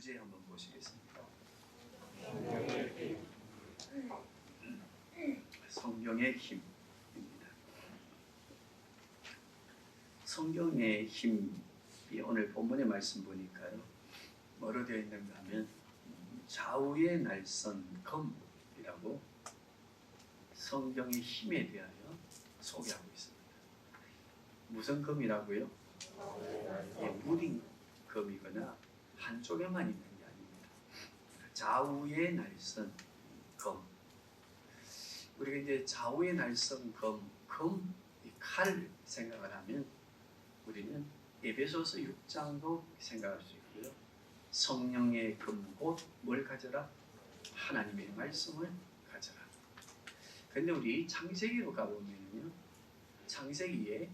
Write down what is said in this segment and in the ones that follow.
주제 한번 보시겠습니다. 성경의 힘입니다. 성경의 힘이 오늘 본문의 말씀 보니까요, 뭐로 되어 있는가 하면 좌우의 날선 검이라고 성경의 힘에 대하여 소개하고 있습니다. 무슨 검이라고요? 무딘 검이거나 한쪽에만 있는 게 아닙니다. 좌우의 날선 검. 우리가 이제 좌우의 날선 검, 칼 생각을 하면 우리는 에베소서 6장도 생각할 수 있고요. 성령의 검 곧 뭘 가져라? 하나님의 말씀을 가져라. 근데 우리 창세기로 가보면요, 창세기에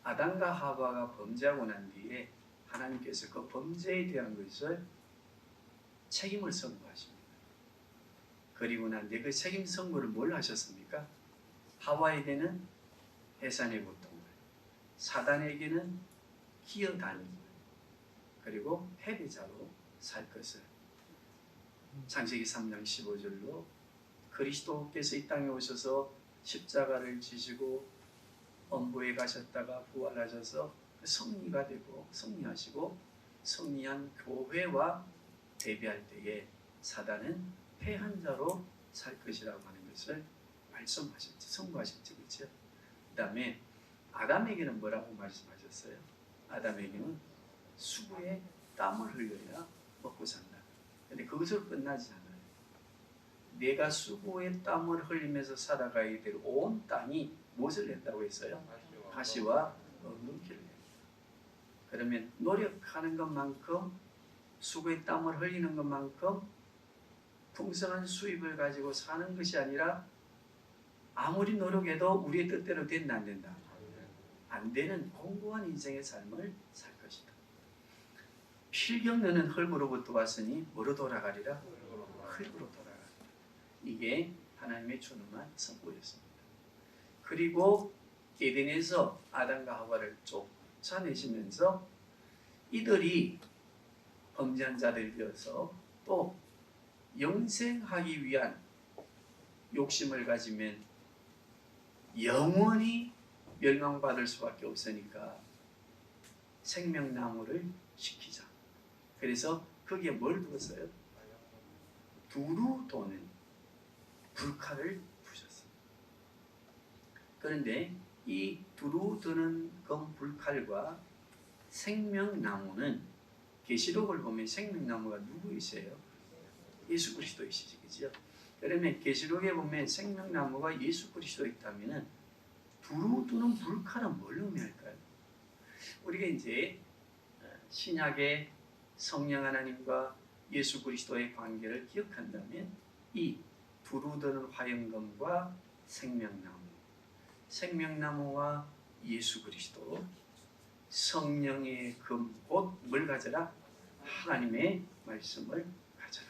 아담과 하와가 범죄하고 난 뒤에 하나님께서 그 범죄에 대한 것을 책임을 선고하십니다. 그리고 난 뒤에 그 책임 선고를 뭘 하셨습니까? 하와에게는 해산의 고통을, 사단에게는 기어다니는, 그리고 패배자로 살 것을. 창세기 3장 15절로 그리스도께서 이 땅에 오셔서 십자가를 지시고 엄부에 가셨다가 부활하셔서 성리가 되고 성리하시고 성리한 교회와 대비할 때에 사단은 패한 자로 살 것이라고 하는 것을 말씀하셨죠. 선고하셨죠. 그렇죠? 그 다음에 아담에게는 뭐라고 말씀하셨어요? 아담에게는 수고의 땀을 흘려야 먹고 산다. 근데 그것으로 끝나지 않아요. 내가 수고의 땀을 흘리면서 살아가야 될 온 땅이 무엇을 낸다고 했어요? 가시와 엉겅퀴를 낸다. 그러면 노력하는 것만큼, 수고의 땀을 흘리는 것만큼 풍성한 수입을 가지고 사는 것이 아니라 아무리 노력해도 우리의 뜻대로 된다 안 된다? 안 되는 공고한 인생의 삶을 살 것이다. 필경너는 흙으로부터 왔으니 뭐로 돌아가리라? 흙으로 돌아가리라. 이게 하나님의 준엄한 선고였습니다. 그리고 에덴에서 아담과 하와를 쫓아내시면서 이들이 범죄한 자들이어서 또 영생하기 위한 욕심을 가지면 영원히 멸망받을 수밖에 없으니까 생명나무를 시키자. 그래서 거기에 뭘 두었어요? 두루 도는 불칼을 부셨습니다. 그런데 이 두루 드는 검 불칼과 생명나무는 계시록을 보면 생명나무가 누구이세요? 예수 그리스도이시죠. 그죠? 그러면 계시록에 보면 생명나무가 예수 그리스도 있다면 두루 드는 불칼은 뭘 의미할까요? 우리가 이제 신약의 성령 하나님과 예수 그리스도의 관계를 기억한다면 이 두루 드는 화영검과 생명나무와 예수 그리스도, 성령의 금 곧 뭘 가져라? 하나님의 말씀을 가져라.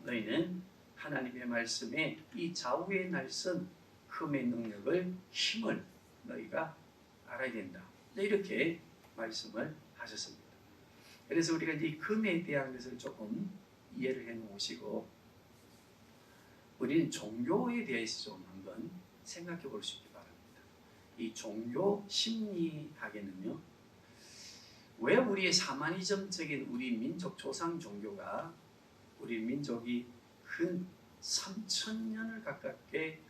너희는 하나님의 말씀에 이 좌우의 날선 금의 능력을, 힘을 너희가 알아야 된다. 이렇게 말씀을 하셨습니다. 그래서 우리가 이 금에 대한 것을 조금 이해를 해 놓으시고 우리는 종교에 대해서 좀 한번 생각해 볼 수 있기 바랍니다. 이 종교 심리학에는요, 왜 우리의 사마니즘적인 우리 민족 조상 종교가 우리 민족이 근 3,000년을 가깝게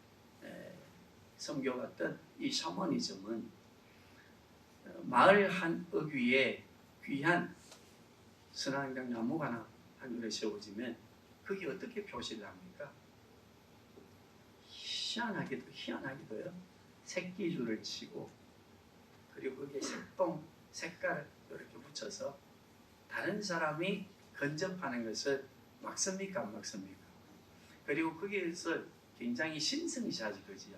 섬겨왔던 이 샤머니즘은 마을 한 어귀에 귀한 선앙당 나무가 하나 한 그릇 세워지면 그게 어떻게 표시를 합니까? 희한하기도요. 새끼줄을 치고 그리고 거기에 색깔을 이렇게 붙여서 다른 사람이 근접하는 것을 막습니까? 안 막습니까? 그리고 거기에서 굉장히 신성시하지거지요.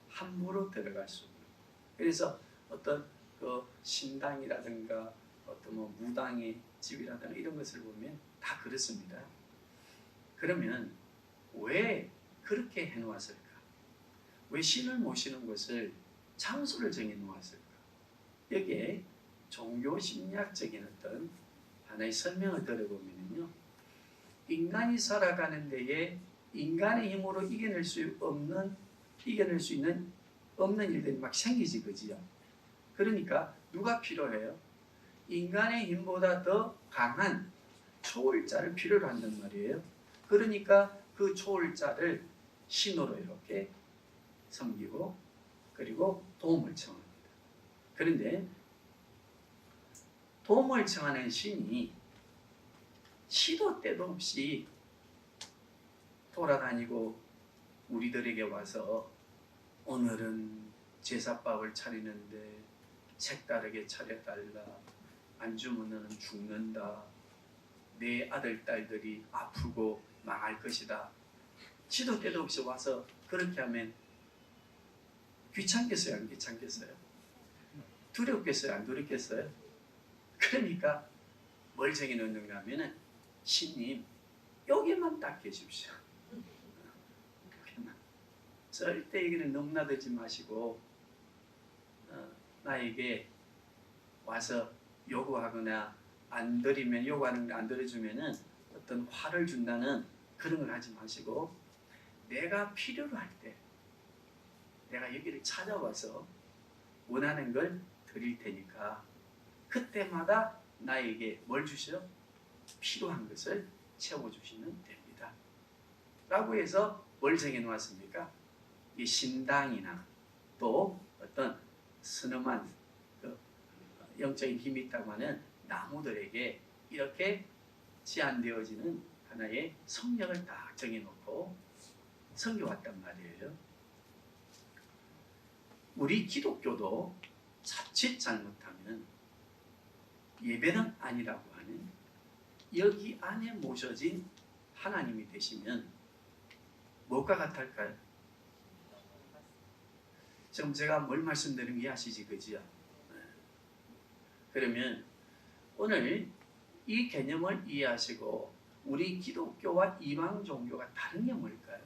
함부로 들어갈 수 없는. 그래서 어떤 그 신당이라든가 어떤 뭐 무당의 집이라든가 이런 것을 보면 다 그렇습니다. 그러면 왜 그렇게 해놓았을까? 왜 신을 모시는 것을 장소를 정해 놓았을까? 여기에 종교 심리학적인 어떤 하나의 설명을 들어보면요, 인간이 살아가는 데에 인간의 힘으로 이겨낼 수 있는 없는 일들이 막 생기지, 그지요? 그러니까 누가 필요해요? 인간의 힘보다 더 강한 초월자를 필요로 한단 말이에요. 그러니까 그 초월자를 신으로 이렇게 섬기고 그리고 도움을 청합니다. 그런데 도움을 청하는 신이 시도 때도 없이 돌아다니고 우리들에게 와서 오늘은 제사밥을 차리는데 색다르게 차려달라, 안 주면 너는 죽는다, 내 아들 딸들이 아프고 망할 것이다, 시도 때도 없이 와서 그렇게 하면 귀찮겠어요, 안 귀찮겠어요? 두렵겠어요, 안 두렵겠어요? 그러니까 뭘 정해 놓는가 하면은, 신님 여기만 딱 계십시오. 여기만. 절대 여기는 넘나들지 마시고 나에게 와서 요구하거나 안 드리면, 요구하는 거 안 들어주면은 어떤 화를 준다는 그런 걸 하지 마시고, 내가 필요로 할 때 내가 여기를 찾아와서 원하는 걸 드릴 테니까 그때마다 나에게 뭘 주시오? 필요한 것을 채워주시면 됩니다. 라고 해서 뭘 정해놓았습니까? 이 신당이나 또 어떤 스름한 그 영적인 힘이 있다고 하는 나무들에게 이렇게 제한되어지는 하나의 성령을 딱 정해놓고 섬겨왔단 말이에요. 우리 기독교도 자칫 잘못하면 예배는 아니라고 하는 여기 안에 모셔진 하나님이 되시면 뭐가 같을까요? 지금 제가 뭘 말씀드리는 게 이해하시지, 그지요? 그러면 오늘 이 개념을 이해하시고 우리 기독교와 이방 종교가 다른 게 뭘까요?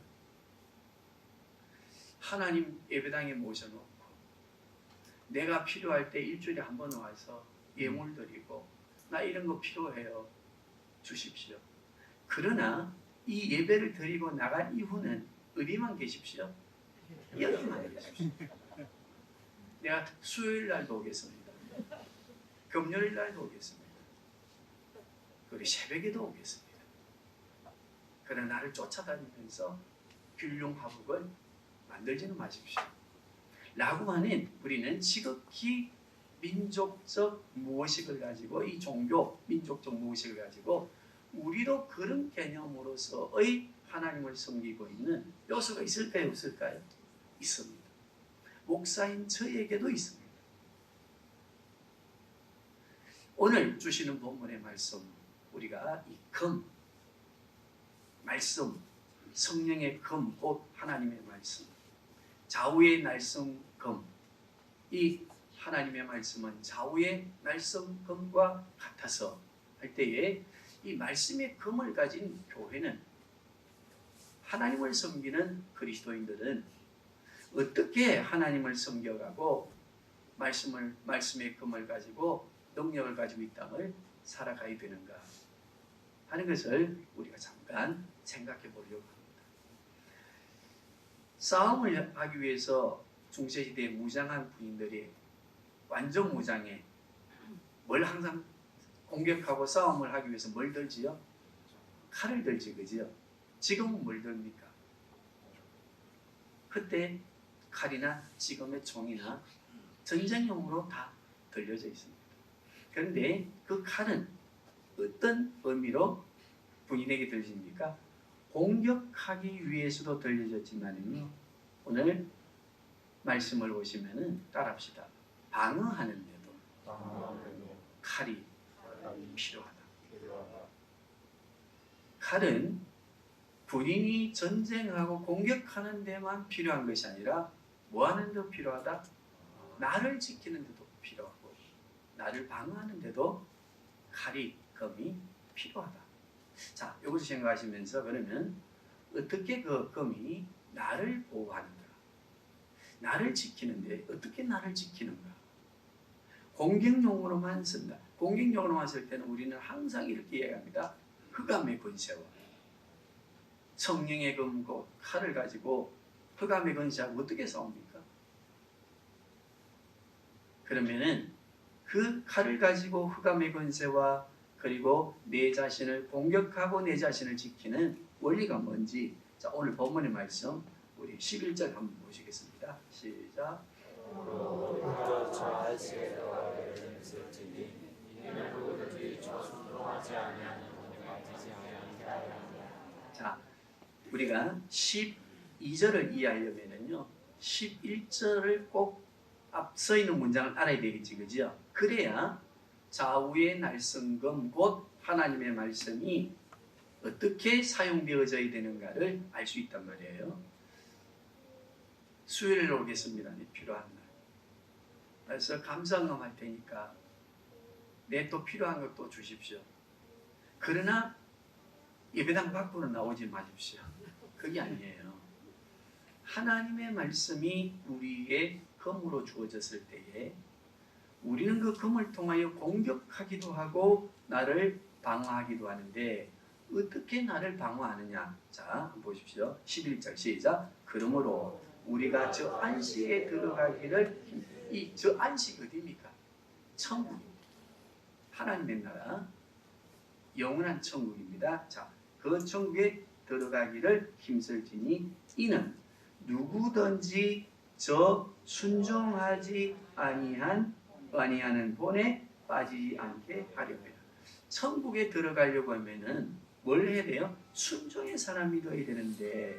하나님 예배당에 모셔놓고 내가 필요할 때 일주일에 한 번 와서 예물 드리고, 나 이런 거 필요해요, 주십시오. 그러나 이 예배를 드리고 나간 이후는 어디만 계십시오? 여기만 계십시오. 내가 수요일 날도 오겠습니다. 금요일 날도 오겠습니다. 그리고 새벽에도 오겠습니다. 그러나 나를 쫓아다니면서 균룡화복을 만들지는 마십시오. 라고 하는, 우리는 지극히 민족적 무의식을 가지고, 이 종교 민족적 무의식을 가지고 우리도 그런 개념으로서의 하나님을 섬기고 있는 요소가 있을까요, 없을까요? 있습니다. 목사인 저에게도 있습니다. 오늘 주시는 본문의 말씀, 우리가 이 금, 말씀, 성령의 금, 곧 하나님의 말씀, 좌우의 말씀 금, 이 하나님의 말씀은 좌우의 말씀 금과 같아서 할 때에 이 말씀의 금을 가진 교회는, 하나님을 섬기는 그리스도인들은 어떻게 하나님을 섬겨가고 말씀의 금을 가지고 능력을 가지고 이 땅을 살아가야 되는가 하는 것을 우리가 잠깐 생각해 보려고 합니다. 싸움을 하기 위해서 중세시대에 무장한 군인들이 완전 무장해 뭘 항상 공격하고 싸움을 하기 위해서 뭘 들지요? 칼을 들지, 그지요? 지금은 뭘 듭니까? 그때 칼이나 지금의 총이나 전쟁용으로 다 들려져 있습니다. 그런데 그 칼은 어떤 의미로 군인에게 들립니까? 공격하기 위해서도 들려졌지만요, 오늘 말씀을 보시면은 따라합시다. 방어하는데도 칼이 필요하다. 칼은 군인이 전쟁하고 공격하는 데만 필요한 것이 아니라 뭐 하는 데도 필요하다? 나를 지키는 데도 필요하고, 나를 방어하는 데도 칼이, 검이 필요하다. 자, 이것을 생각하시면서, 그러면 어떻게 그 검이 나를 보호하는가? 나를 지키는데 어떻게 나를 지키는가? 공격용으로만 쓴다. 공격력으로 왔을 때는 우리는 항상 이렇게 이야기합니다. 흑암의 권세와 성령의 검고 칼을 가지고 흑암의 권세하고 어떻게 싸웁니까? 그러면은 그 칼을 가지고 흑암의 권세와 그리고 내 자신을 공격하고 내 자신을 지키는 원리가 뭔지, 자, 오늘 본문의 말씀 우리 11절 한번 보시겠습니다. 시작. 자, 우리가 12절을 이해하려면은요 11절을 꼭 앞서 있는 문장을 알아야 되겠지, 그죠? 그래야 좌우의 날성금 곧 하나님의 말씀이 어떻게 사용되어져야 되는가를 알 수 있단 말이에요. 수요일에 오겠습니다. 필요한 날. 그래서 감사응감 할 테니까 내 또 필요한 것도 주십시오. 그러나 예배당 밖으로 나오지 마십시오. 그게 아니에요. 하나님의 말씀이 우리의 검으로 주어졌을 때에 우리는 그 검을 통하여 공격하기도 하고 나를 방어하기도 하는데 어떻게 나를 방어하느냐? 자, 한번 보십시오. 11절 시작. 그러므로 우리가 저 안식에 들어가기를, 이 저 안식 어디입니까? 천국입니다. 하나님의 나라, 영원한 천국입니다. 자, 그 천국에 들어가기를 힘쓸지니 이는 누구든지 저 순종하지 아니하는 본에 빠지지 않게 하려고요. 천국에 들어가려고 하면은 뭘 해야 돼요? 순종의 사람이 되어야 되는데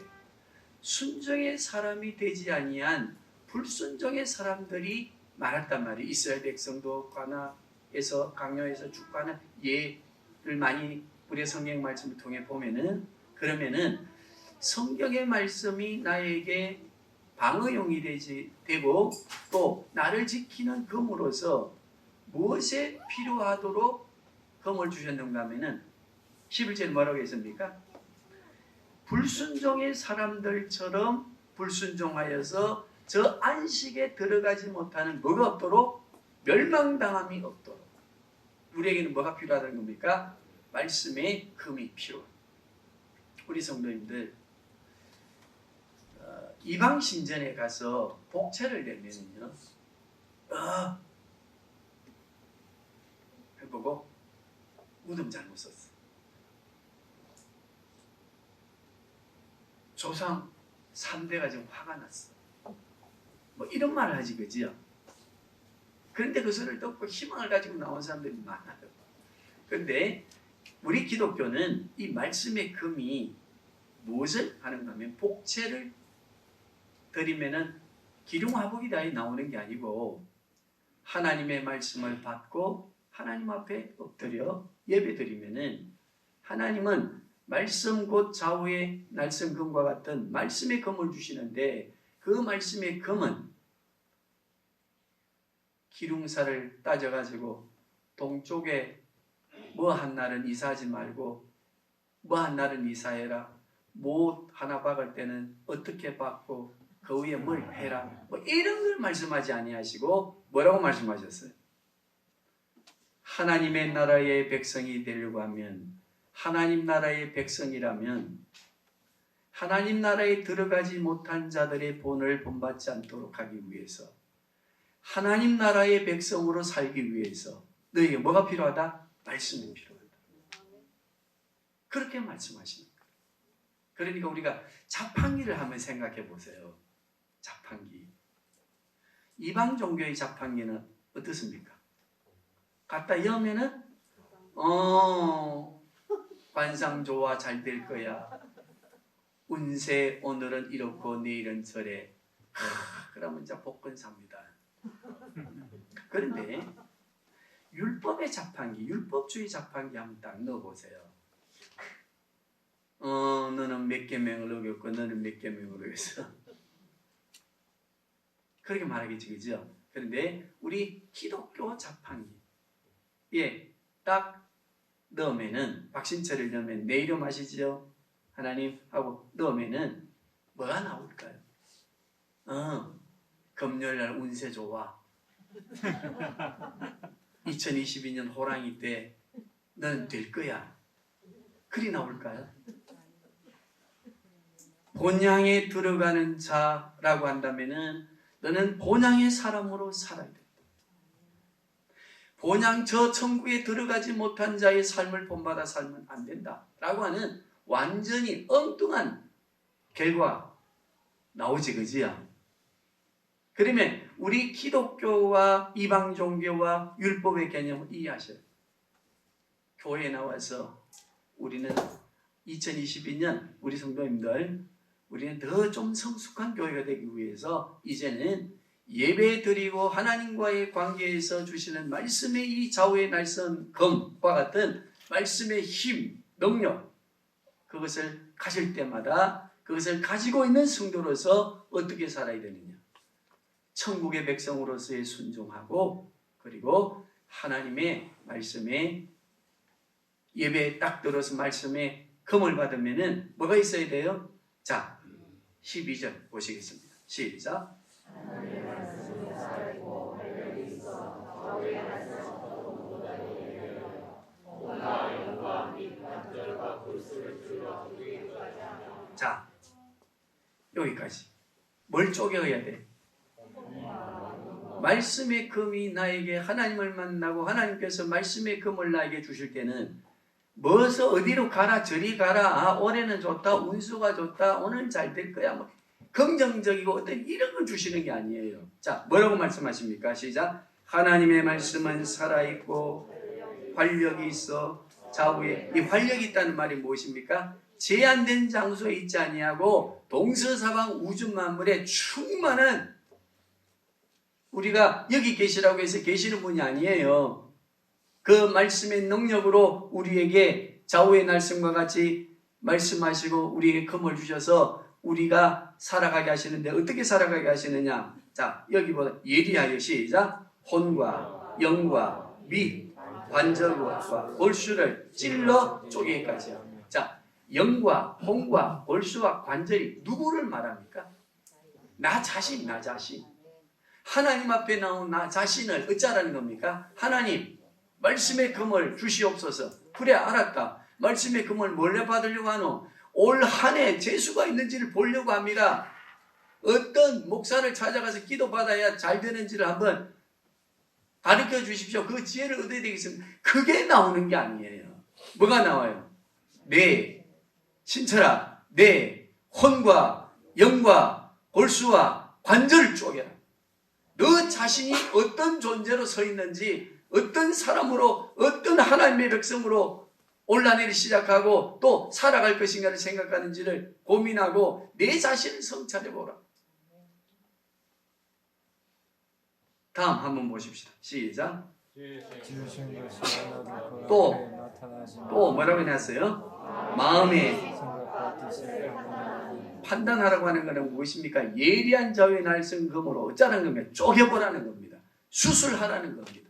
순종의 사람이 되지 아니한 불순종의 사람들이 많았단 말이에요. 이스라엘 백성도 가나에서 강요해서 죽가는 예를 많이 우리의 성경 말씀을 통해 보면은, 그러면은 성경의 말씀이 나에게 방어용이 되고 또 나를 지키는 검으로서 무엇에 필요하도록 검을 주셨는가 하면은 11절에 뭐라고 했습니까? 불순종의 사람들처럼 불순종하여서 저 안식에 들어가지 못하는 뭐가 없도록, 멸망당함이 없도록. 우리에게는 뭐가 필요하다는 겁니까? 말씀의 검이 필요합니다. 우리 성도님들, 이방 신전에 가서 복채를 내면은요, 해보고 무덤 잘못 썼어. 조상 3대가 지금 화가 났어. 뭐 이런 말을 하지, 그지요? 그런데 그 소리를 듣고 희망을 가지고 나온 사람들이 많아요. 그런데 우리 기독교는 이 말씀의 금이 무엇을 하는가 하면 복채를 드리면은 기륭화복이 다 나오는 게 아니고 하나님의 말씀을 받고 하나님 앞에 엎드려 예배 드리면은 하나님은 말씀 곧 좌우의 날성금과 같은 말씀의 금을 주시는데 그 말씀의 금은 기둥사를 따져가지고 동쪽에 뭐 한 날은 이사하지 말고 뭐 한 날은 이사해라, 못 하나 박을 때는 어떻게 박고 그 위에 뭘 해라, 뭐 이런 걸 말씀하지 아니하시고 뭐라고 말씀하셨어요? 하나님의 나라의 백성이 되려고 하면, 하나님 나라의 백성이라면 하나님 나라에 들어가지 못한 자들의 본을 본받지 않도록 하기 위해서, 하나님 나라의 백성으로 살기 위해서 너에게 뭐가 필요하다? 말씀이 필요하다. 그렇게 말씀하십니다. 그러니까 우리가 자판기를 한번 생각해 보세요. 자판기. 이방 종교의 자판기는 어떻습니까? 갖다 여면은 관상 좋아, 잘 될 거야. 운세 오늘은 이렇고 내일은 저래. 그러면 이제 복권 삽니다. 그런데 율법의 자판기, 율법주의 자판기 한번 딱 넣어보세요. 너는 몇 계명을 어겼고 너는 몇 계명을 어겼어. 그렇게 말하겠지, 그죠? 그런데 우리 기독교 자판기, 예, 딱 넣으면은, 박신철을 넣으면 내 이름 아시죠? 하나님 하고 넣으면은 뭐가 나올까요? 금요일날 운세 좋아. 2022년 호랑이 때 너는 될 거야. 그리 나올까요? 본향에 들어가는 자라고 한다면은 너는 본향의 사람으로 살아야 된다. 본향 저 천국에 들어가지 못한 자의 삶을 본받아 살면 안 된다 라고 하는 완전히 엉뚱한 결과 나오지, 그지요? 그러면 우리 기독교와 이방 종교와 율법의 개념을 이해하셔요. 교회에 나와서 우리는 2022년 우리 성도님들, 우리는 더 좀 성숙한 교회가 되기 위해서 이제는 예배 드리고 하나님과의 관계에서 주시는 말씀의 이 좌우의 날선 검과 같은 말씀의 힘, 능력, 그것을 가질 때마다 그것을 가지고 있는 성도로서 어떻게 살아야 되느냐. 천국의 백성으로서의 순종하고, 그리고 하나님의 말씀에 예배에 딱 들어서 말씀에 검을 받으면은 뭐가 있어야 돼요? 자, 12절 보시겠습니다. 시작. 자, 여기까지. 뭘 쪼개야 돼? 말씀의 금이 나에게 하나님을 만나고 하나님께서 말씀의 금을 나에게 주실 때는 뭐서 어디로 가라 저리 가라, 올해는 좋다, 운수가 좋다, 오늘 잘 될 거야, 뭐 긍정적이고 어떤 이런 걸 주시는 게 아니에요. 자, 뭐라고 말씀하십니까? 시작. 하나님의 말씀은 살아있고 활력이 있어 좌우에, 이 활력이 있다는 말이 무엇입니까? 제한된 장소에 있지 아니하고 동서사방 우주 만물에 충만한, 우리가 여기 계시라고 해서 계시는 분이 아니에요. 그 말씀의 능력으로 우리에게 좌우의 날씀과 같이 말씀하시고 우리에게 금을 주셔서 우리가 살아가게 하시는데 어떻게 살아가게 하시느냐. 자, 여기보다 예리하여 시작. 혼과 영과 미 관절과 골수를 찔러 쪼개기까지 합니다. 자, 영과 혼과 골수와 관절이 누구를 말합니까? 나 자신, 나 자신. 하나님 앞에 나온 나 자신을 어쩌라는 겁니까? 하나님, 말씀의 금을 주시옵소서. 그래, 알았다. 말씀의 금을 뭘로 받으려고 하노? 올 한 해 재수가 있는지를 보려고 합니다. 어떤 목사를 찾아가서 기도받아야 잘 되는지를 한번 가르쳐 주십시오. 그 지혜를 얻어야 되겠습니다. 그게 나오는 게 아니에요. 뭐가 나와요? 내 신철아, 내 혼과 영과 골수와 관절을 쪼개라. 너 자신이 어떤 존재로 서 있는지, 어떤 사람으로, 어떤 하나님의 백성으로 올라내리 시작하고 또 살아갈 것인가를 생각하는지를 고민하고 내 자신을 성찰해보라. 다음 한번 보십시다. 시작. 또 뭐라고 해놨어요? 마음에 판단하라고 하는 것은 무엇입니까? 예리한 자의 날성금으로 어쩌라는 겁니다. 쪼개보라는 겁니다. 수술하라는 겁니다.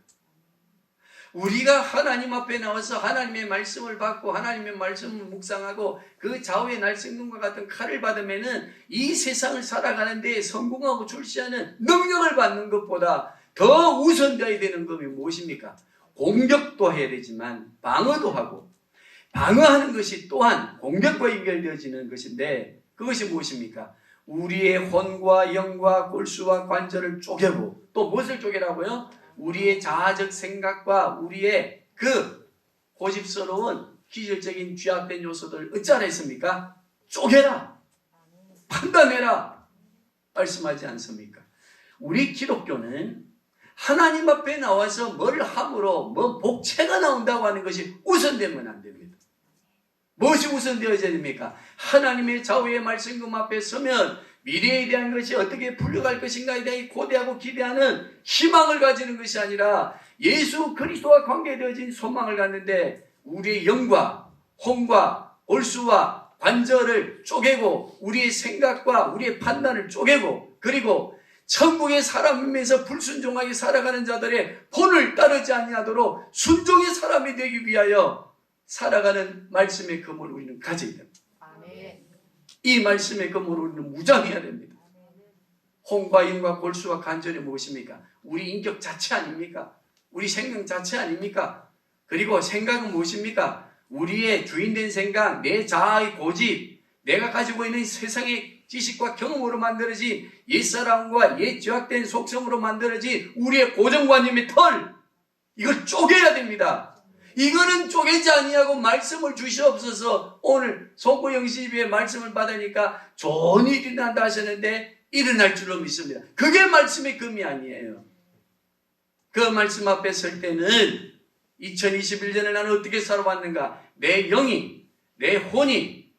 우리가 하나님 앞에 나와서 하나님의 말씀을 받고 하나님의 말씀을 묵상하고 그 좌우의 날성금과 같은 칼을 받으면은 이 세상을 살아가는 데 성공하고 출시하는 능력을 받는 것보다 더 우선되어야 되는 것이 무엇입니까? 공격도 해야 되지만 방어도 하고, 방어하는 것이 또한 공격과 연결되어지는 것인데 그것이 무엇입니까? 우리의 혼과 영과 골수와 관절을 쪼개고, 또 무엇을 쪼개라고요? 우리의 자아적 생각과 우리의 그 고집스러운 기질적인 죄악된 요소들 어쩌라 했습니까? 쪼개라, 판단해라 말씀하지 않습니까? 우리 기독교는 하나님 앞에 나와서 뭘 함으로 뭐 복채가 나온다고 하는 것이 우선되면 안 됩니다. 무엇이 우선되어져야 됩니까? 하나님의 좌우의 말씀금 앞에 서면 미래에 대한 것이 어떻게 풀려갈 것인가에 대해 고대하고 기대하는 희망을 가지는 것이 아니라 예수 그리스도와 관계되어진 소망을 갖는데 우리의 영과 혼과 골수와 관절을 쪼개고 우리의 생각과 우리의 판단을 쪼개고, 그리고 천국의 사람임에서 불순종하게 살아가는 자들의 본을 따르지 아니하도록 순종의 사람이 되기 위하여 살아가는 말씀의 금을 우리는 가져야 됩니다. 이 말씀의 금으로 우리는 무장해야 됩니다. 혼과 영과 골수와 관절이 무엇입니까? 우리 인격 자체 아닙니까? 우리 생명 자체 아닙니까? 그리고 생각은 무엇입니까? 우리의 주인된 생각, 내 자아의 고집, 내가 가지고 있는 세상의 지식과 경험으로 만들어진 옛사람과 옛 죄악된 속성으로 만들어진 우리의 고정관념의 털, 이걸 쪼개야 됩니다. 이거는 쪼개지 아니하고 말씀을 주시옵소서. 오늘 송구영시집의 말씀을 받으니까 좋은 일이 일어난다 하셨는데 일어날 줄로 믿습니다. 그게 말씀의 금이 아니에요. 그 말씀 앞에 설 때는 2021년을 나는 어떻게 살아왔는가? 내 영이, 내 혼이,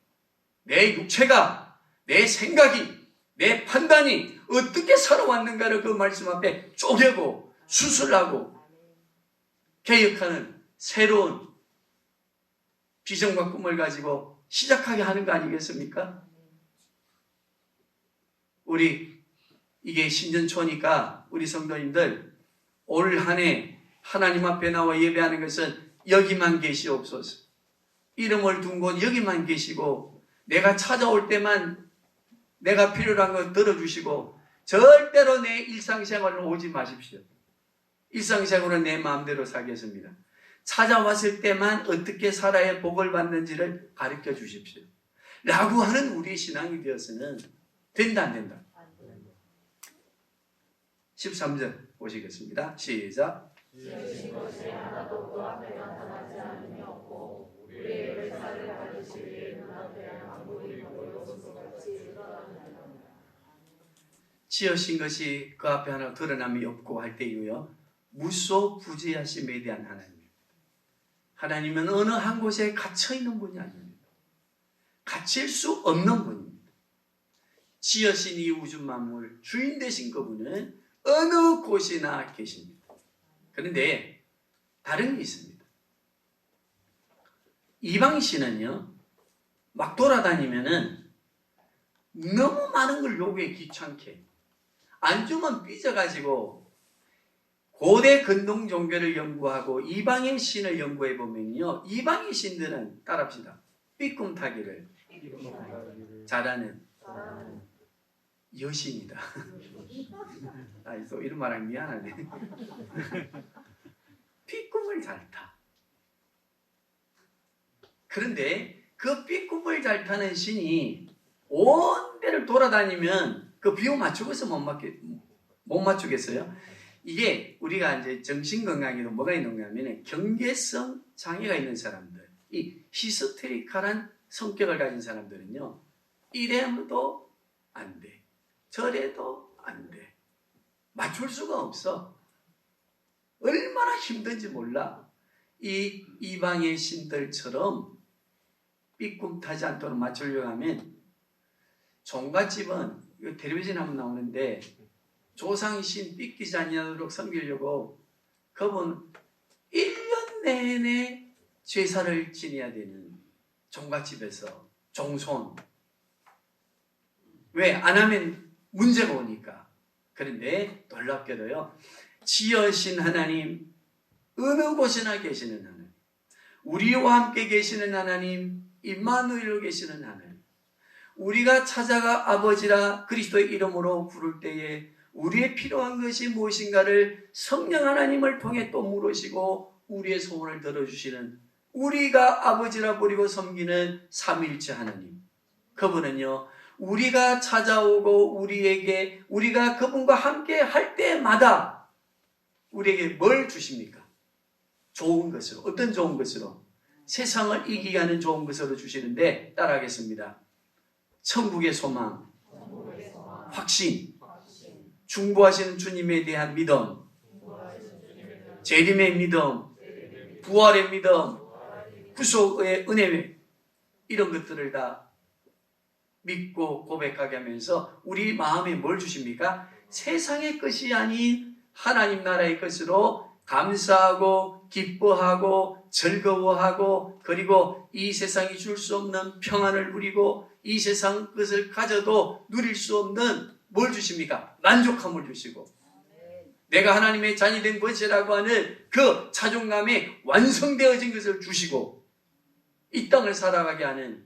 내 육체가, 내 생각이, 내 판단이 어떻게 살아왔는가를 그 말씀 앞에 쪼개고 수술하고 개혁하는 새로운 비전과 꿈을 가지고 시작하게 하는 거 아니겠습니까? 우리 이게 신년초니까 우리 성도님들 올 한 해 하나님 앞에 나와 예배하는 것은 여기만 계시옵소서. 이름을 둔 곳 여기만 계시고 내가 찾아올 때만 내가 필요로 한 것 들어주시고 절대로 내 일상생활로 오지 마십시오. 일상생활은 내 마음대로 살겠습니다. 찾아왔을 때만 어떻게 살아야 복을 받는지를 가르쳐 주십시오. 라고 하는 우리의 신앙이 되어서는 된다 안 된다? 13절 보시겠습니다. 시작. 지으신 것이 그 앞에 하나 드러남이 없고 할 때이고요. 무소부지하심에 대한 하나님. 하나님은 어느 한 곳에 갇혀있는 분이 아닙니다. 갇힐 수 없는 분입니다. 지으신 이 우주 만물 주인 되신 그분은 어느 곳이나 계십니다. 그런데 다른 게 있습니다. 이방신은요, 막 돌아다니면은 너무 많은 걸 요구해 귀찮게. 안 주면 삐져가지고 고대 근동 종교를 연구하고 이방의 신을 연구해 보면요, 이방의 신들은 따라합시다. 삐꿈타기를 잘하는 여신이다. 또 이런 말하면 미안하네. 삐꿈을 잘 타. 그런데 그 삐꿈을 잘 타는 신이 온 데를 돌아다니면 그 비용 맞추고서 못 맞추겠어요? 이게 우리가 이제 정신건강에도 뭐가 있는가 하면 경계성 장애가 있는 사람들, 이 히스테리컬한 성격을 가진 사람들은요, 이래도 안 돼, 저래도 안 돼, 맞출 수가 없어. 얼마나 힘든지 몰라. 이 이방의 신들처럼 삐꿈 타지 않도록 맞추려고 하면, 종갓집은 이거 텔레비전 한번 나오는데 조상신 삐끼지 않도록 섬기려고 그분 1년 내내 제사를 지내야 되는 종갓집에서 종손. 왜? 안 하면 문제가 오니까. 그런데 놀랍게도요, 지으신 하나님, 어느 곳이나 계시는 하나님, 우리와 함께 계시는 하나님, 임마누엘로 계시는 하나님, 우리가 찾아가 아버지라 그리스도의 이름으로 부를 때에 우리의 필요한 것이 무엇인가를 성령 하나님을 통해 또 물으시고 우리의 소원을 들어주시는, 우리가 아버지라 부르고 섬기는 삼위일체 하나님, 그분은요, 우리가 찾아오고 우리에게, 우리가 그분과 함께 할 때마다 우리에게 뭘 주십니까? 좋은 것으로. 어떤 좋은 것으로? 세상을 이기게 하는 좋은 것으로 주시는데, 따라하겠습니다. 천국의 소망, 확신, 중보하시는 주님에 대한 믿음, 재림의 믿음, 부활의 믿음, 구속의 은혜, 이런 것들을 다 믿고 고백하게 하면서 우리 마음에 뭘 주십니까? 세상의 것이 아닌 하나님 나라의 것으로 감사하고 기뻐하고 즐거워하고, 그리고 이 세상이 줄 수 없는 평안을 누리고 이 세상 것을 가져도 누릴 수 없는 뭘 주십니까? 만족함을 주시고, 내가 하나님의 자녀 된 것이라고 하는 그 자존감이 완성되어진 것을 주시고 이 땅을 살아가게 하는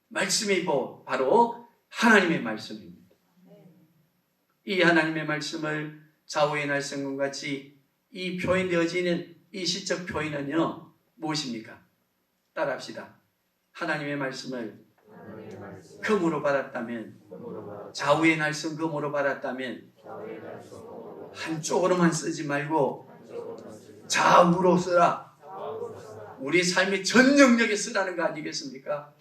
말씀이 바로 하나님의 말씀입니다. 이 하나님의 말씀을 좌우의 날성과 같이 이 표현되어지는 이 시적 표현은요, 무엇입니까? 따라합시다. 하나님의 말씀을 금으로 받았다면, 좌우의 날선 금으로 받았다면 한쪽으로만 쓰지 말고 좌우로 쓰라. 우리 삶의 전 영역에 쓰라는 거 아니겠습니까?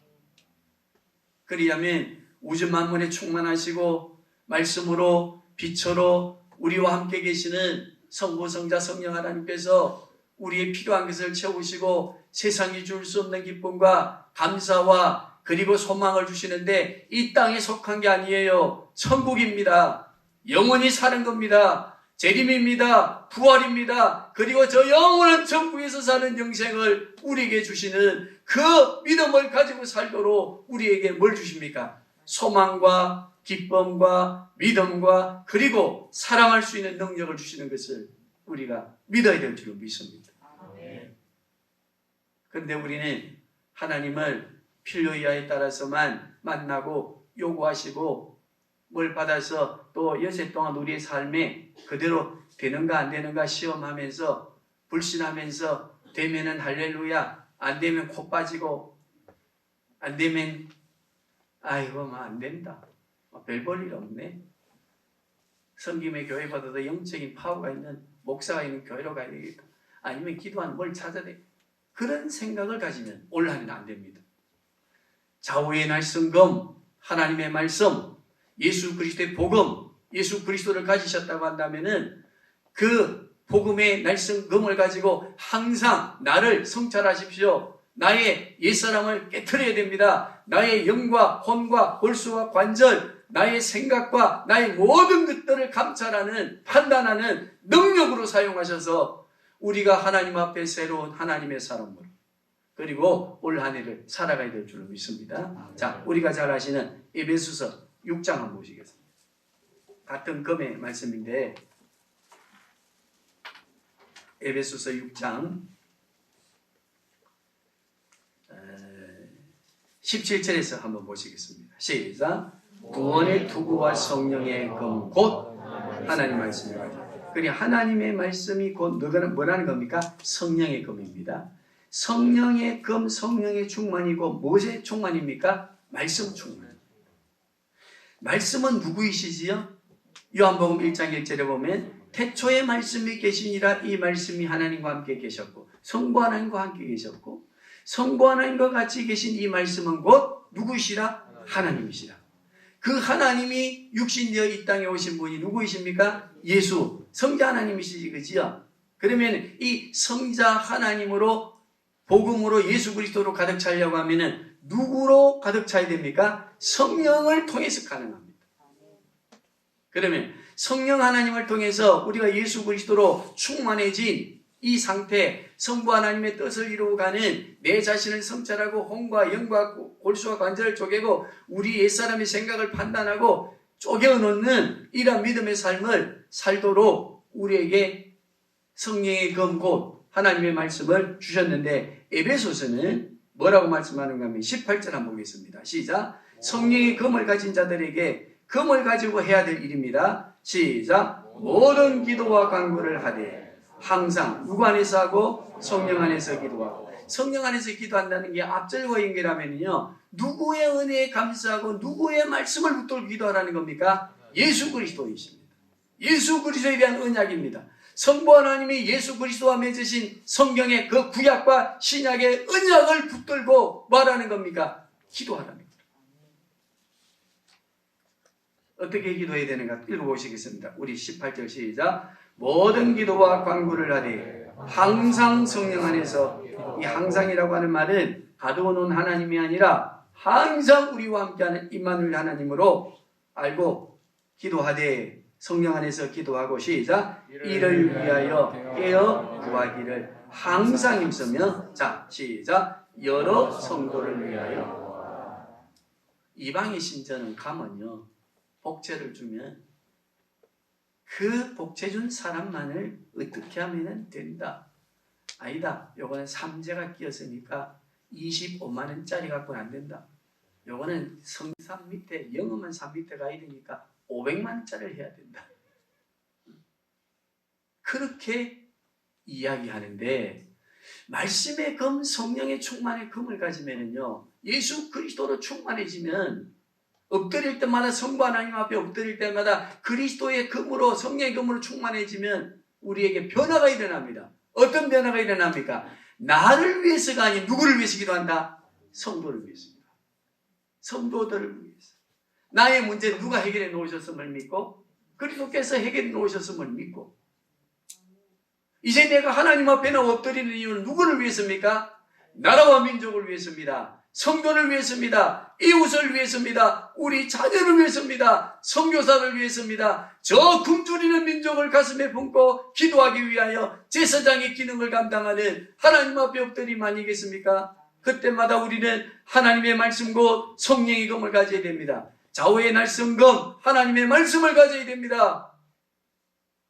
그리하면 우주 만물에 충만하시고 말씀으로 빛으로 우리와 함께 계시는 성부 성자 성령 하나님께서 우리의 필요한 것을 채우시고 세상이 줄 수 없는 기쁨과 감사와 그리고 소망을 주시는데, 이 땅에 속한 게 아니에요. 천국입니다. 영원히 사는 겁니다. 재림입니다. 부활입니다. 그리고 저 영원한 천국에서 사는 영생을 우리에게 주시는 그 믿음을 가지고 살도록 우리에게 뭘 주십니까? 소망과 기쁨과 믿음과 그리고 사랑할 수 있는 능력을 주시는 것을 우리가 믿어야 될 줄로 믿습니다. 그런데 우리는 하나님을 필요이하에 따라서만 만나고 요구하시고 뭘 받아서 또 여세 동안 우리의 삶에 그대로 되는가 안 되는가 시험하면서 불신하면서 되면은 할렐루야, 안 되면 코 빠지고, 안 되면 아이고 안 된다, 별 볼 일 없네, 성김의 교회보다 더 영적인 파워가 있는 목사가 있는 교회로 가야 되겠다, 아니면 기도하는 뭘 찾아야 돼, 그런 생각을 가지면 올라는 안 됩니다. 좌우의 날성금, 하나님의 말씀, 예수 그리스도의 복음, 예수 그리스도를 가지셨다고 한다면은 그 복음의 날성금을 가지고 항상 나를 성찰하십시오. 나의 옛사람을 깨트려야 됩니다. 나의 영과 혼과 골수와 관절, 나의 생각과 나의 모든 것들을 감찰하는, 판단하는 능력으로 사용하셔서 우리가 하나님 앞에 새로운 하나님의 사람으로, 그리고 올 한 해를 살아가야 될 줄로 믿습니다. 자, 우리가 잘 아시는 에베소서 6장 한번 보시겠습니다. 같은 금의 말씀인데 에베소서 6장 17절에서 한번 보시겠습니다. 시작. 구원의 투구와 성령의 금 곧 하나님 말씀입니다. 그리고 하나님의 말씀이 곧 뭐라는 겁니까? 성령의 금입니다. 성령의 금, 성령의 충만이고 무엇의 충만입니까? 말씀 충만. 말씀은 누구이시지요? 요한복음 1장 1절에 보면 태초에 말씀이 계시니라, 이 말씀이 하나님과 함께 계셨고 성부 하나님과 함께 계셨고 성부 하나님과 같이 계신 이 말씀은 곧 누구시라? 하나님이시라. 그 하나님이 육신되어 이 땅에 오신 분이 누구이십니까? 예수, 성자 하나님이시지, 그지요? 그러면 이 성자 하나님으로 복음으로 예수 그리스도로 가득 차려고 하면은 누구로 가득 차야 됩니까? 성령을 통해서 가능합니다. 그러면 성령 하나님을 통해서 우리가 예수 그리스도로 충만해진 이 상태, 성부 하나님의 뜻을 이루어가는 내 자신을 성찰하고 혼과 영과 골수와 관절을 쪼개고 우리 옛사람의 생각을 판단하고 쪼개어놓는 이러한 믿음의 삶을 살도록 우리에게 성령의 금 곧 하나님의 말씀을 주셨는데, 에베소서는 뭐라고 말씀하는가 하면 18절 한번 보겠습니다. 시작. 성령의 금을 가진 자들에게 금을 가지고 해야 될 일입니다. 시작. 모든 기도와 간구를 하되 항상 누구 안에서 하고? 성령 안에서 기도하고. 성령 안에서 기도한다는 게 앞절과 연결하면요, 누구의 은혜에 감사하고 누구의 말씀을 붙들고 기도하라는 겁니까? 예수 그리스도이십니다. 예수 그리스도에 대한 언약입니다. 성부 하나님이 예수 그리스도와 맺으신 성경의 그 구약과 신약의 언약을 붙들고 뭐하라는 겁니까? 기도하라는 겁니다. 어떻게 기도해야 되는가 읽어보시겠습니다. 우리 18절 시작. 모든 기도와 간구를 하되 항상 성령 안에서, 이 항상이라고 하는 말은 가두어 놓은 하나님이 아니라 항상 우리와 함께하는 임마누엘 하나님으로 알고 기도하되 성령 안에서 기도하고 시작. 이를 위하여 깨어 구하기를 항상 힘쓰며, 자 시작. 여러 성도를 위하여. 이방의 신전은 가면요, 복채를 주면 그 복채 준 사람만을 어떻게 하면 된다. 아니다. 요거는 삼재가 끼었으니까 25만 원짜리 갖고는 안 된다. 요거는 성산 밑에, 영험한 산 밑에 가야 되니까 500만 원짜리를 해야 된다. 그렇게 이야기하는데, 말씀의 금, 성령의 충만의 금을 가지면은요, 예수 그리스도로 충만해지면 엎드릴 때마다 성부 하나님 앞에 엎드릴 때마다 그리스도의 금으로, 성령의 금으로 충만해지면 우리에게 변화가 일어납니다. 어떤 변화가 일어납니까? 나를 위해서가 아닌 누구를 위해서 기도한다? 성도를 위해서입니다. 성도들을 위해서. 나의 문제는 누가 해결해 놓으셨음을 믿고, 그리스도께서 해결해 놓으셨음을 믿고, 이제 내가 하나님 앞에 엎드리는 이유는 누구를 위해서입니까? 나라와 민족을 위해서입니다. 성도를 위해서입니다. 이웃을 위해서입니다. 우리 자녀를 위해서입니다. 선교사를 위해서입니다. 저 굶주리는 민족을 가슴에 품고 기도하기 위하여 제사장의 기능을 감당하는 하나님 앞에 엎드림 아니겠습니까? 그때마다 우리는 하나님의 말씀 곧 성령의 검을 가져야 됩니다. 좌우의 날성검 하나님의 말씀을 가져야 됩니다.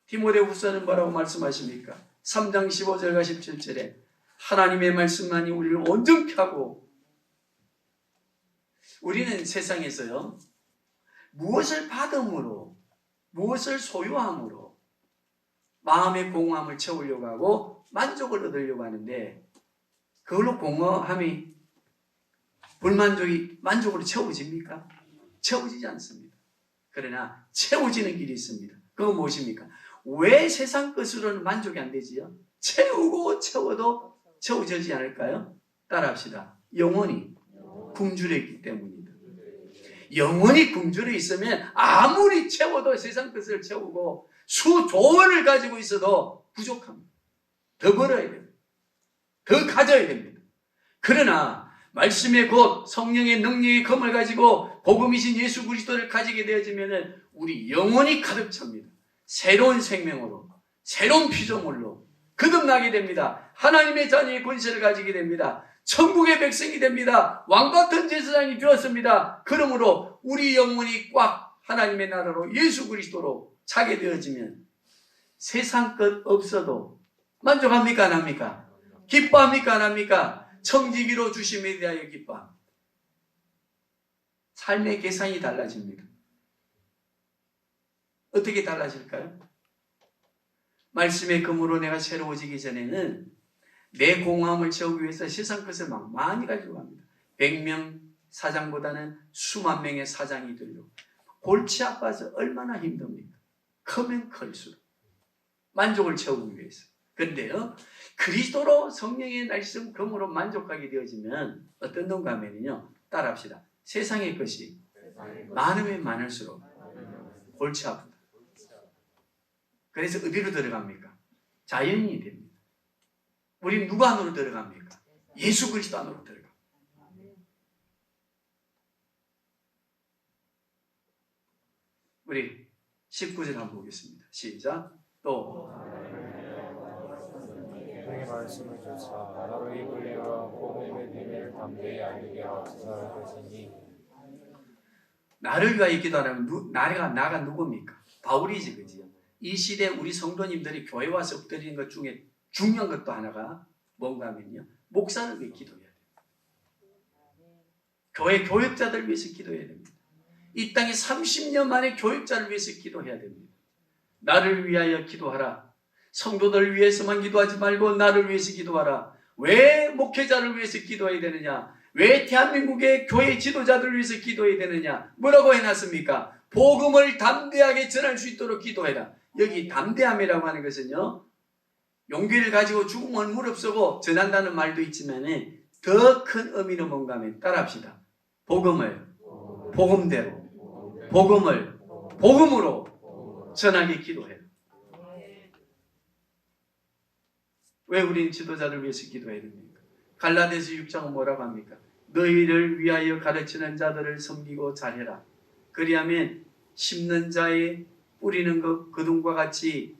디모데후서는 뭐라고 말씀하십니까? 3장 15절과 17절에 하나님의 말씀만이 우리를 온전케 하고, 우리는 세상에서요, 무엇을 받음으로, 무엇을 소유함으로 마음의 공허함을 채우려고 하고 만족을 얻으려고 하는데, 그걸로 공허함이, 불만족이 만족으로 채워집니까? 채워지지 않습니다. 그러나 채워지는 길이 있습니다. 그건 무엇입니까? 왜 세상 것으로는 만족이 안 되지요? 채우고 채워도 채워지지 않을까요? 따라합시다. 영혼이 굶주려 있기 때문입니다. 영혼이 굶주려 있으면 아무리 채워도 세상 것을 채우고 수조원을 가지고 있어도 부족합니다. 더 벌어야 됩니다. 더 가져야 됩니다. 그러나 말씀의 곧 성령의 능력의 검을 가지고 복음이신 예수 그리스도를 가지게 되어지면 우리 영혼이 가득 찹니다. 새로운 생명으로, 새로운 피조물로 거듭나게 됩니다. 하나님의 자녀의 권세를 가지게 됩니다. 천국의 백성이 됩니다. 왕같은 제사장이 되었습니다. 그러므로 우리 영혼이 꽉 하나님의 나라로 예수 그리스도로 차게 되어지면 세상 것 없어도 만족합니까? 안 합니까? 기뻐합니까? 안 합니까? 청지기로 주심에 대하여 기뻐합니다. 삶의 계산이 달라집니다. 어떻게 달라질까요? 말씀의 금으로 내가 새로워지기 전에는 내 공허함을 채우기 위해서 세상 것을 막 많이 가지고 갑니다. 100명 사장보다는 수만 명의 사장이 되려고. 골치 아파서 얼마나 힘듭니까? 크면 클수록 만족을 채우기 위해서. 그런데요, 그리스도로 성령의 말씀 금으로 만족하게 되어지면 어떤 건가 하면요, 따라합시다. 세상의 것이 많으면 많을수록 골치 아프다. 그래서 어디로 들어갑니까? 자연인이 됩니다. 우리 누구 안으로 들어갑니까? 예수 그리스도 안으로 들어갑니다. 우리 19절 한번 보겠습니다. 시작. 또 내 말씀을 조차 나로 입을 열어 복음의 비밀을 담대히 알리게 하옵소서 하시니. 나를 위하여 기도하라면 나가 누굽니까? 바울이지, 그지요? 이 시대 우리 성도님들이 교회 와서 엎드리는 것 중에 중요한 것도 하나가 뭔가 하면요, 목사를 위해 기도해야 돼요. 교회 교역자들 위해서 기도해야 됩니다. 이 땅에 30년 만에 교역자를 위해서 기도해야 됩니다. 나를 위하여 기도하라. 성도들 위해서만 기도하지 말고 나를 위해서 기도하라. 왜 목회자를 위해서 기도해야 되느냐? 왜 대한민국의 교회 지도자들을 위해서 기도해야 되느냐? 뭐라고 해놨습니까? 복음을 담대하게 전할 수 있도록 기도해라. 여기 담대함이라고 하는 것은요, 용기를 가지고 죽음을 무릅쓰고 전한다는 말도 있지만 더 큰 의미는 뭔가 하면 따라합시다. 복음을 복음대로, 복음을 복음으로 전하게 기도해라. 왜 우리는 지도자를 위해서 기도해야 됩니까? 갈라디아서 6장은 뭐라고 합니까? 너희를 위하여 가르치는 자들을 섬기고 잘해라. 그리하면 심는 자의 뿌리는 것 거둠과 같이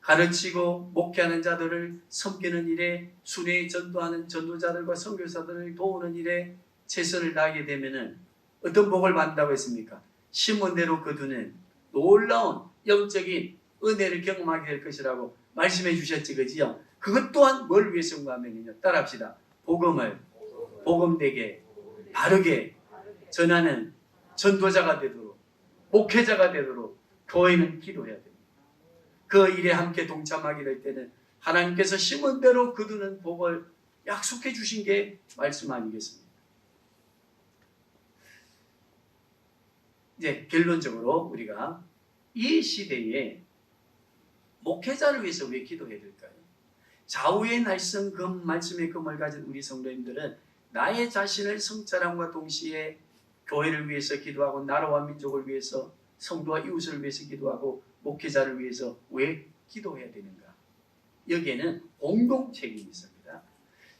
가르치고 목회하는 자들을 섬기는 일에, 순회에 전도하는 전도자들과 선교사들을 도우는 일에 최선을 다하게 되면은 어떤 복을 받는다고 했습니까? 심은 대로 거두는 놀라운 영적인 은혜를 경험하게 될 것이라고 말씀해 주셨지, 그지요? 그것 또한 뭘 위해서인가 하면요, 따라합시다. 복음을 복음되게 바르게 전하는 전도자가 되도록, 목회자가 되도록 교회는 기도해야 됩니다. 그 일에 함께 동참하게 될 때는 하나님께서 심은 대로 거두는 복을 약속해 주신 게 말씀 아니겠습니까? 이제 결론적으로 우리가 이 시대에 목회자를 위해서 왜 기도해야 될까요? 좌우의 날성 금 말씀의 금을 가진 우리 성도님들은 나의 자신을 성찰함과 동시에 교회를 위해서 기도하고 나라와 민족을 위해서 성도와 이웃을 위해서 기도하고 목회자를 위해서 왜 기도해야 되는가? 여기에는 공동 책임이 있습니다.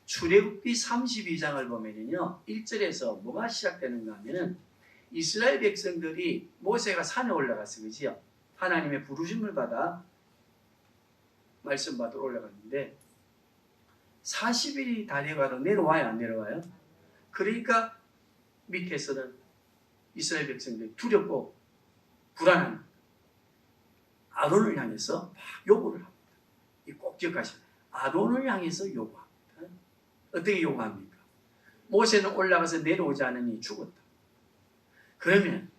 출애굽기 32장을 보면요 1절에서 뭐가 시작되는가 하면은 이스라엘 백성들이 모세가 산에 올라갔어, 그지요? 하나님의 부르심을 받아 말씀 받으러 올라갔는데 40일이 다 돼가도 내려와요, 안 내려와요? 그러니까 밑에서는 이스라엘 백성들이 두렵고 불안한 아론을 향해서 막 요구를 합니다. 꼭 기억하시면 아론을 향해서 요구합니다. 어떻게 요구합니까? 모세는 올라가서 내려오지 않으니 죽었다. 그러면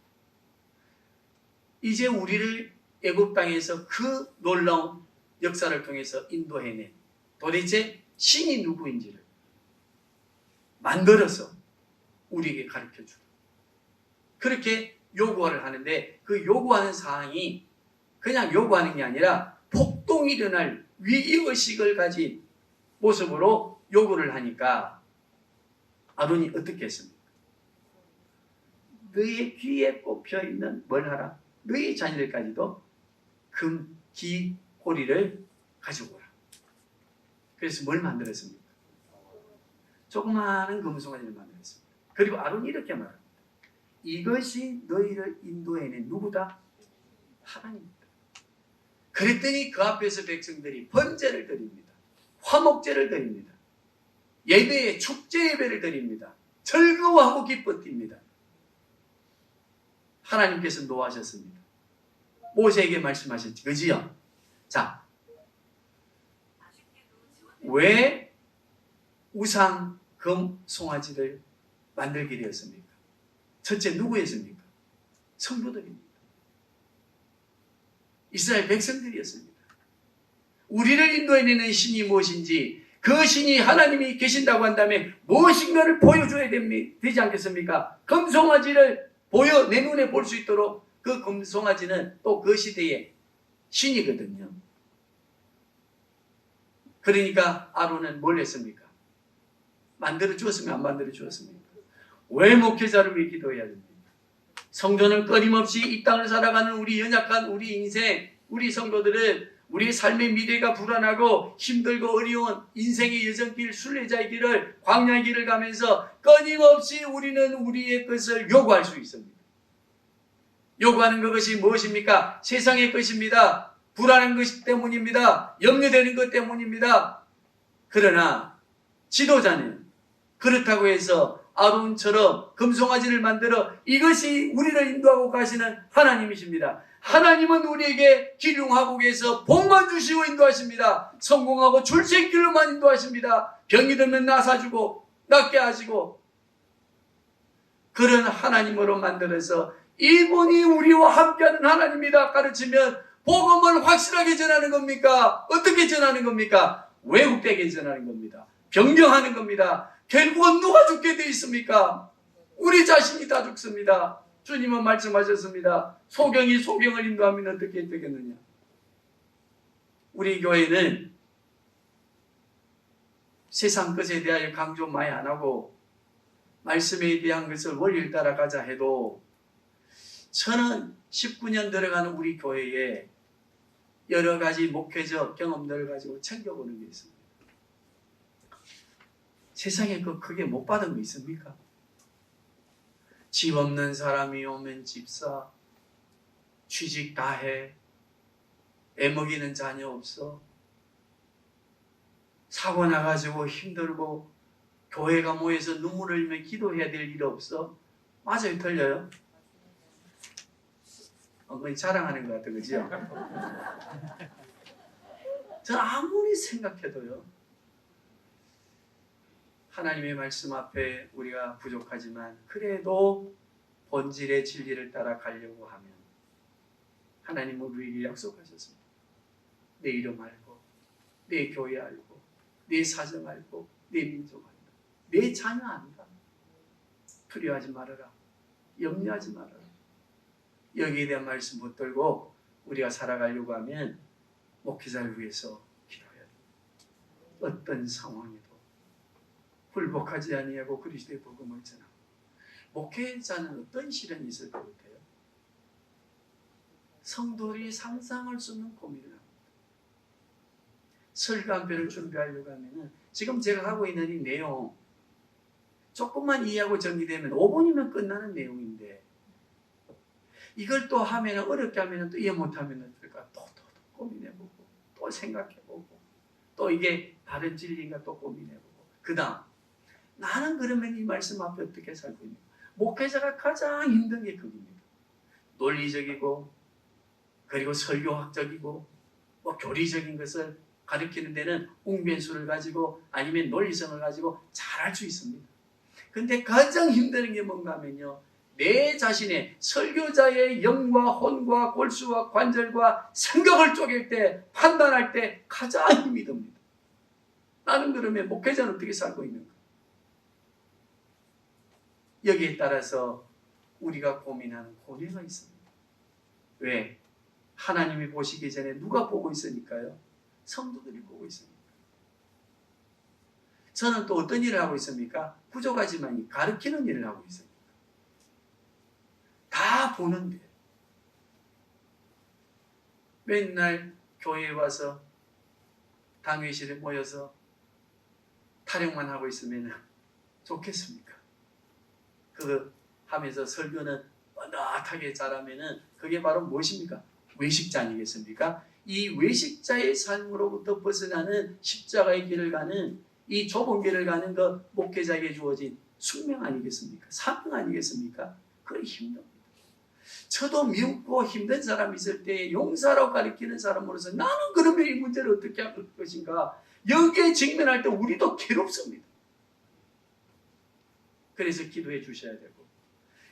이제 우리를 애굽 땅에서 그 놀라운 역사를 통해서 인도해낸 도대체 신이 누구인지를 만들어서 우리에게 가르쳐주라. 그렇게 요구를 하는데 그 요구하는 사항이 그냥 요구하는 게 아니라 폭동이 일어날 위기의식을 가진 모습으로 요구를 하니까 아론이 어떻게 했습니까? 너의 귀에 꼽혀있는 뭘 하라? 너의 자녀들까지도 금, 기, 고리를 가지고 오라. 그래서 뭘 만들었습니까? 조그마한 금송아지를 만들었습니다. 그리고 아론이 이렇게 말합니다. 이것이 너희를 인도해낸 누구다? 하나님입니다. 그랬더니 그 앞에서 백성들이 번제를 드립니다. 화목제를 드립니다. 예배에 축제 예배를 드립니다. 즐거워하고 기뻐뜁니다. 하나님께서 노하셨습니다. 모세에게 말씀하셨지, 그지요? 자, 왜 우상 금 송아지를 만들게 되었습니까? 첫째 누구였습니까? 성도들입니다. 이스라엘 백성들이었습니다. 우리를 인도해내는 신이 무엇인지 그 신이 하나님이 계신다고 한다면 무엇인가를 보여줘야 되지 않겠습니까? 금송아지를 보여 내 눈에 볼 수 있도록 그 금송아지는 또 그 시대의 신이거든요. 그러니까 아론은 뭘 했습니까? 만들어 주었으면 안 만들어 주었습니까? 왜 목회자를 위해 기도해야 됩니까? 성도는 끊임없이 이 땅을 살아가는 우리 연약한 우리 인생, 우리 성도들은 우리의 삶의 미래가 불안하고 힘들고 어려운 인생의 여정길, 순례자의 길을, 광야의 길을 가면서 끊임없이 우리는 우리의 것을 요구할 수 있습니다. 요구하는 그것이 무엇입니까? 세상의 것입니다. 불안한 것 때문입니다. 염려되는 것 때문입니다. 그러나 지도자는 그렇다고 해서 아론처럼 금송아지를 만들어 이것이 우리를 인도하고 가시는 하나님이십니다. 하나님은 우리에게 기륭하국에서 복만 주시고 인도하십니다. 성공하고 출생길로만 인도하십니다. 병이 들면 나사주고 낫게 하시고 그런 하나님으로 만들어서 이분이 우리와 함께하는 하나님이다 가르치면 복음을 확실하게 전하는 겁니까? 어떻게 전하는 겁니까? 왜곡되게 전하는 겁니다. 변경하는 겁니다. 결국은 누가 죽게 되어 있습니까? 우리 자신이 다 죽습니다. 주님은 말씀하셨습니다. 소경이 소경을 인도하면 어떻게 되겠느냐? 우리 교회는 세상 것에 대하여 강조 많이 안 하고 말씀에 대한 것을 원리를 따라가자 해도 저는 19년 들어가는 우리 교회에 여러 가지 목회적 경험들을 가지고 챙겨보는 게 있습니다. 세상에 그 크게 못 받은 거 있습니까? 집 없는 사람이 오면 집사, 취직 다 해, 애 먹이는 자녀 없어, 사고 나가지고 힘들고 교회가 모여서 눈물을 흘리며 기도해야 될 일 없어? 맞아요, 틀려요? 거의 자랑하는 것 같아, 그죠? 저는 아무리 생각해도요, 하나님의 말씀 앞에 우리가 부족하지만 그래도 본질의 진리를 따라 가려고 하면 하나님은 우리에게 약속하셨습니다. 내 이름 알고, 내 교회 알고, 내 사정 알고, 내 민족 알고, 내 자녀 안다. 두려워하지 말아라. 염려하지 말아라. 여기에 대한 말씀 붙들고 우리가 살아가려고 하면 목회자를 위해서 기도해야 돼. 어떤 상황에도 굴복하지 아니하고 그리스도의 복음을 전하고. 목회자는 어떤 시련이 있을 것 같아요? 성도들이 상상할 수 없는 고민을 합니다. 설교 한 편을 준비하려고 하면 지금 제가 하고 있는 이 내용 조금만 이해하고 정리되면 5분이면 끝나는 내용인데 이걸 또 하면 어렵게 하면 또 이해 못하면 어떨까? 또 고민해보고 또 생각해보고 또 이게 바른 진리인가 또 고민해보고 그 다음 나는 그러면 이 말씀 앞에 어떻게 살고 있는가? 목회자가 가장 힘든 게 그겁니다. 논리적이고 그리고 설교학적이고 뭐 교리적인 것을 가르치는 데는 웅변수를 가지고 아니면 논리성을 가지고 잘할 수 있습니다. 근데 가장 힘든 게 뭔가 하면요. 내 자신의 설교자의 영과 혼과 골수와 관절과 생각을 쪼갤 때 판단할 때 가장 힘이 듭니다. 나는 그러면 목회자는 어떻게 살고 있는가? 여기에 따라서 우리가 고민하는 고뇌가 있습니다. 왜? 하나님이 보시기 전에 누가 보고 있으니까요? 성도들이 보고 있습니다. 저는 또 어떤 일을 하고 있습니까? 부족하지만 가르치는 일을 하고 있습니다. 다 보는데 맨날 교회에 와서 당회실에 모여서 타령만 하고 있으면 좋겠습니까? 그거 하면서 설교는 뻔뻔하게 잘하면은 그게 바로 무엇입니까? 외식자 아니겠습니까? 이 외식자의 삶으로부터 벗어나는 십자가의 길을 가는 이 좁은 길을 가는 그 목회자에게 주어진 숙명 아니겠습니까? 사명 아니겠습니까? 그게 힘듭니다. 저도 미흡고 힘든 사람이 있을 때 용사라고 가르치는 사람으로서 나는 그러면 이 문제를 어떻게 할 것인가? 여기에 직면할 때 우리도 괴롭습니다. 그래서 기도해 주셔야 되고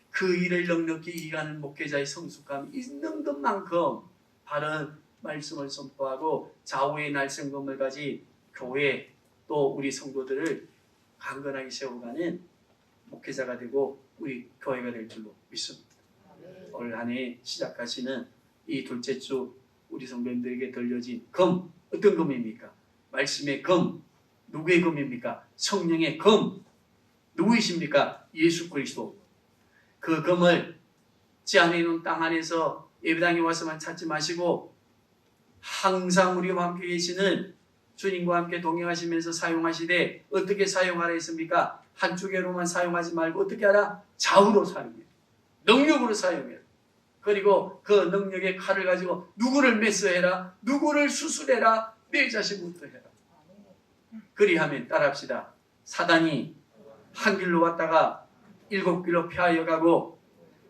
그 일을 넉넉히 이해하는 목회자의 성숙함이 있는 것만큼 바른 말씀을 선포하고 좌우의 날성검을 가진 교회 또 우리 성도들을 강건하게 세워가는 목회자가 되고 우리 교회가 될 줄로 믿습니다. 올 한 해 시작하시는 이 둘째 주 우리 성도님들에게 들려진 금, 어떤 금입니까? 말씀의 금, 누구의 금입니까? 성령의 금, 누구이십니까? 예수 그리스도. 그 금을 지 안에 있는 땅 안에서 예배당에 와서만 찾지 마시고 항상 우리와 함께 계시는 주님과 함께 동행하시면서 사용하시되 어떻게 사용하라 했습니까? 한쪽으로만 사용하지 말고 어떻게 하라? 좌우로 사용해. 능력으로 사용해. 그리고 그 능력의 칼을 가지고 누구를 메스해라, 누구를 수술해라, 내 자신부터 해라. 그리하면 따라합시다. 사단이 한 길로 왔다가 7길로 펴하여 가고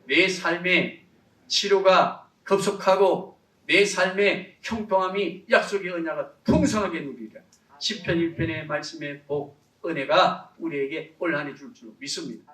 내 삶의 치료가 급속하고 내 삶의 형통함이 약속의 언약을 풍성하게 누리리라. 시편 1편의 말씀의 복, 은혜가 우리에게 올 한 해 줄 줄 믿습니다.